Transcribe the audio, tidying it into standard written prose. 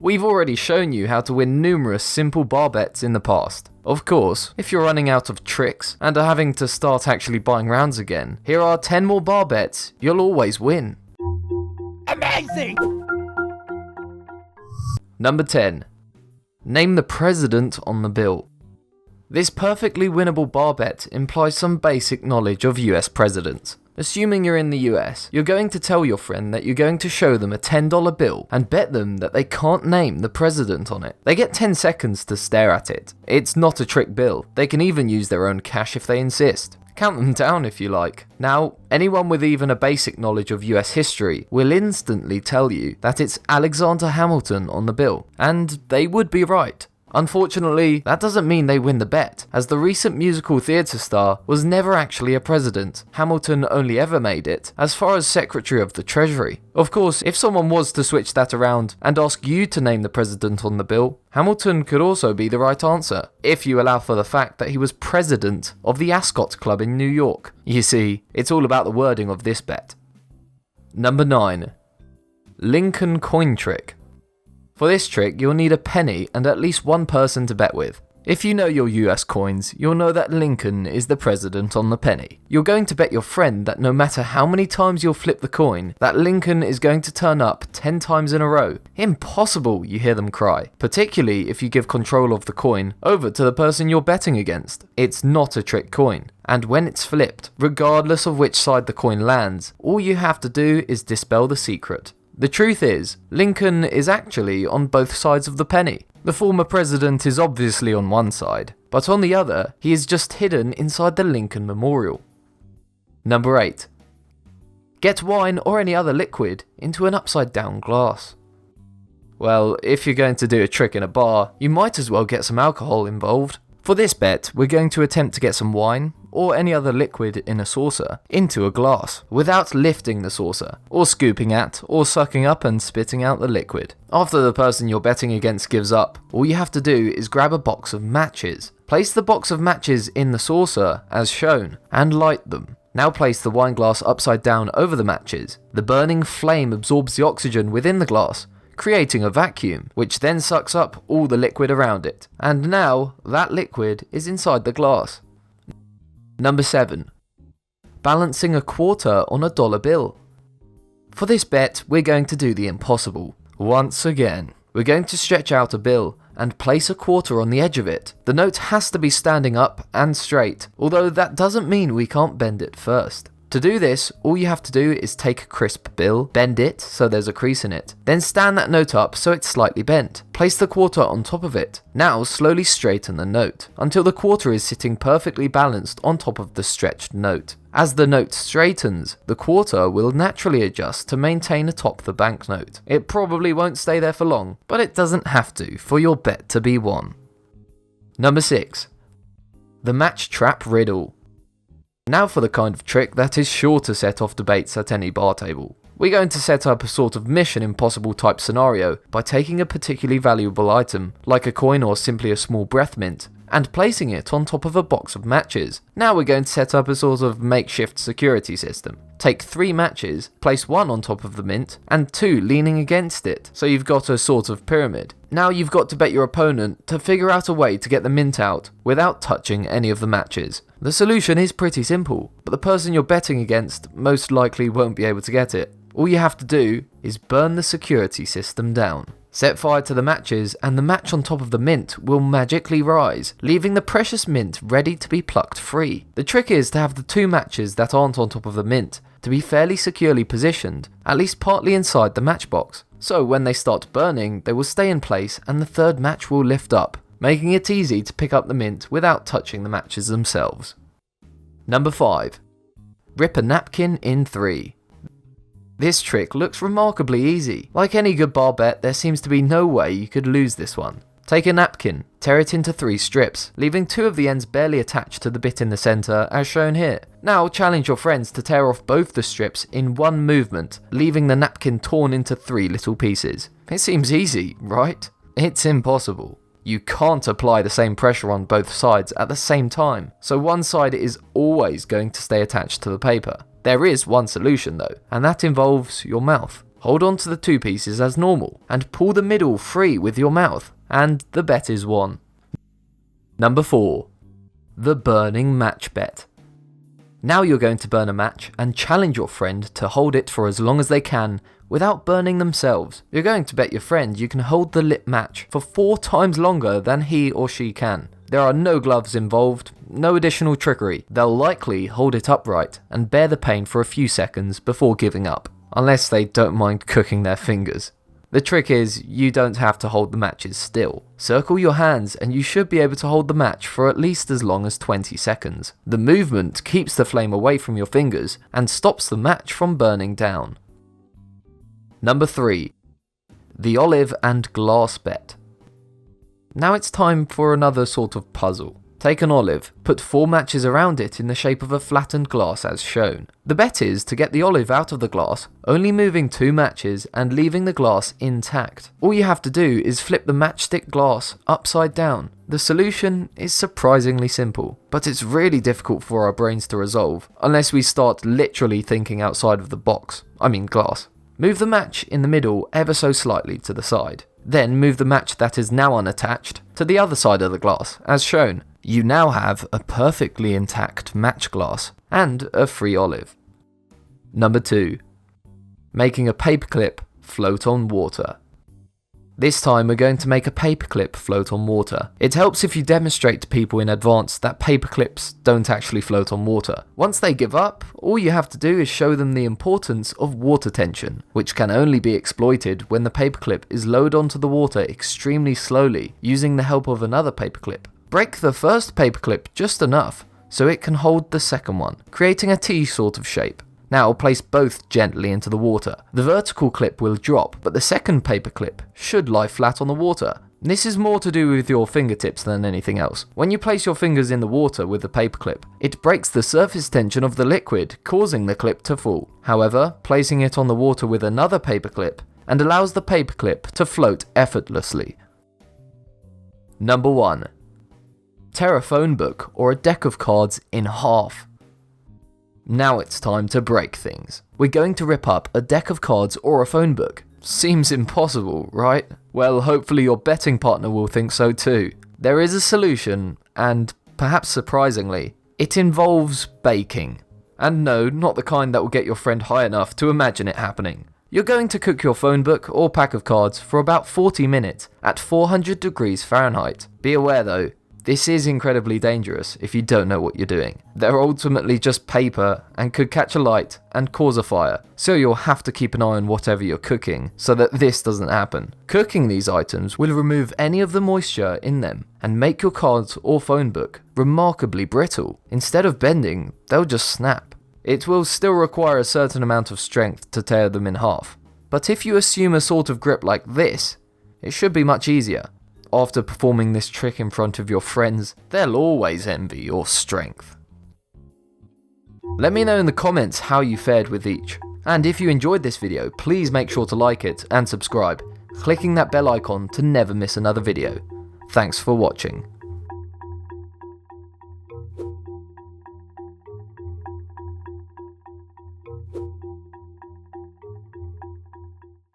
We've already shown you how to win numerous simple bar bets in the past. Of course, if you're running out of tricks and are having to start actually buying rounds again, here are 10 more bar bets you'll always win. Amazing! Number 10. Name the president on the bill. This perfectly winnable bar bet implies some basic knowledge of US presidents. Assuming you're in the US, you're going to tell your friend that you're going to show them a $10 bill and bet them that they can't name the president on it. They get 10 seconds to stare at it. It's not a trick bill. They can even use their own cash if they insist. Count them down if you like. Now, anyone with even a basic knowledge of US history will instantly tell you that it's Alexander Hamilton on the bill, and they would be right. Unfortunately, that doesn't mean they win the bet, as the recent musical theatre star was never actually a president. Hamilton only ever made it as far as Secretary of the Treasury. Of course, if someone was to switch that around and ask you to name the president on the bill, Hamilton could also be the right answer, if you allow for the fact that he was president of the Ascot Club in New York. You see, it's all about the wording of this bet. Number 9. Lincoln coin trick. For this trick, you'll need a penny and at least one person to bet with. If you know your US coins, you'll know that Lincoln is the president on the penny. You're going to bet your friend that no matter how many times you'll flip the coin, that Lincoln is going to turn up 10 times in a row. Impossible, you hear them cry, particularly if you give control of the coin over to the person you're betting against. It's not a trick coin, and when it's flipped, regardless of which side the coin lands, all you have to do is dispel the secret. The truth is, Lincoln is actually on both sides of the penny. The former president is obviously on one side, but on the other, he is just hidden inside the Lincoln Memorial. Number 8. Get wine or any other liquid into an upside down glass. Well, if you're going to do a trick in a bar, you might as well get some alcohol involved. For this bet, we're going to attempt to get some wine, or any other liquid in a saucer, into a glass, without lifting the saucer, or scooping at, or sucking up and spitting out the liquid. After the person you're betting against gives up, all you have to do is grab a box of matches. Place the box of matches in the saucer, as shown, and light them. Now place the wine glass upside down over the matches. The burning flame absorbs the oxygen within the glass, creating a vacuum, which then sucks up all the liquid around it. And now, that liquid is inside the glass. Number 7. Balancing a quarter on a dollar bill. For this bet, we're going to do the impossible. Once again, we're going to stretch out a bill and place a quarter on the edge of it. The note has to be standing up and straight, although that doesn't mean we can't bend it first. To do this, all you have to do is take a crisp bill, bend it so there's a crease in it, then stand that note up so it's slightly bent. Place the quarter on top of it. Now slowly straighten the note, until the quarter is sitting perfectly balanced on top of the stretched note. As the note straightens, the quarter will naturally adjust to maintain atop the banknote. It probably won't stay there for long, but it doesn't have to for your bet to be won. Number 6. The match trap riddle. Now for the kind of trick that is sure to set off debates at any bar table. We're going to set up a sort of Mission Impossible type scenario by taking a particularly valuable item, like a coin or simply a small breath mint, and placing it on top of a box of matches. Now we're going to set up a sort of makeshift security system. Take 3 matches, place 1 on top of the mint, and 2 leaning against it, so you've got a sort of pyramid. Now you've got to bet your opponent to figure out a way to get the mint out without touching any of the matches. The solution is pretty simple, but the person you're betting against most likely won't be able to get it. All you have to do is burn the security system down. Set fire to the matches and the match on top of the mint will magically rise, leaving the precious mint ready to be plucked free. The trick is to have the 2 matches that aren't on top of the mint to be fairly securely positioned, at least partly inside the matchbox. So when they start burning, they will stay in place and the 3rd match will lift up, making it easy to pick up the mint without touching the matches themselves. Number 5. Rip a napkin in 3. This trick looks remarkably easy. Like any good bar bet, there seems to be no way you could lose this one. Take a napkin, tear it into 3 strips, leaving 2 of the ends barely attached to the bit in the centre as shown here. Now challenge your friends to tear off both the strips in one movement, leaving the napkin torn into 3 little pieces. It seems easy, right? It's impossible. You can't apply the same pressure on both sides at the same time, so one side is always going to stay attached to the paper. There is one solution though, and that involves your mouth. hold on to the two pieces as normal, and pull the middle free with your mouth, and the bet is won. Number 4. The burning match bet. Now you're going to burn a match and challenge your friend to hold it for as long as they can without burning themselves. You're going to bet your friend you can hold the lit match for 4 times longer than he or she can. There are no gloves involved, no additional trickery. They'll likely hold it upright and bear the pain for a few seconds before giving up, unless they don't mind cooking their fingers. The trick is, you don't have to hold the matches still. Circle your hands and you should be able to hold the match for at least as long as 20 seconds. The movement keeps the flame away from your fingers and stops the match from burning down. Number 3. The olive and glass bet. Now it's time for another sort of puzzle. Take an olive, put 4 matches around it in the shape of a flattened glass as shown. The bet is to get the olive out of the glass, only moving 2 matches and leaving the glass intact. All you have to do is flip the matchstick glass upside down. The solution is surprisingly simple, but it's really difficult for our brains to resolve, unless we start literally thinking outside of the box, glass. Move the match in the middle ever so slightly to the side. Then move the match that is now unattached to the other side of the glass, as shown. You now have a perfectly intact match glass and a free olive. Number 2. Making a paperclip float on water. This time we're going to make a paperclip float on water. It helps if you demonstrate to people in advance that paperclips don't actually float on water. Once they give up, all you have to do is show them the importance of water tension, which can only be exploited when the paperclip is lowered onto the water extremely slowly, using the help of another paperclip. Break the first paperclip just enough so it can hold the second one, creating a T sort of shape. Now place both gently into the water. The vertical clip will drop, but the second paperclip should lie flat on the water. This is more to do with your fingertips than anything else. When you place your fingers in the water with the paperclip, it breaks the surface tension of the liquid, causing the clip to fall. However, placing it on the water with another paperclip and allows the paperclip to float effortlessly. Number 1. Tear a phone book or a deck of cards in half. Now it's time to break things. We're going to rip up a deck of cards or a phone book. Seems impossible, right? Well, hopefully your betting partner will think so too. There is a solution, and perhaps surprisingly, it involves baking. And no, not the kind that will get your friend high enough to imagine it happening. You're going to cook your phone book or pack of cards for about 40 minutes at 400 degrees Fahrenheit. Be aware though, this is incredibly dangerous if you don't know what you're doing. They're ultimately just paper and could catch alight and cause a fire, so you'll have to keep an eye on whatever you're cooking so that this doesn't happen. Cooking these items will remove any of the moisture in them and make your cards or phone book remarkably brittle. Instead of bending, they'll just snap. It will still require a certain amount of strength to tear them in half, but if you assume a sort of grip like this, it should be much easier. After performing this trick in front of your friends, they'll always envy your strength. Let me know in the comments how you fared with each. And if you enjoyed this video, please make sure to like it and subscribe, clicking that bell icon to never miss another video. Thanks for watching.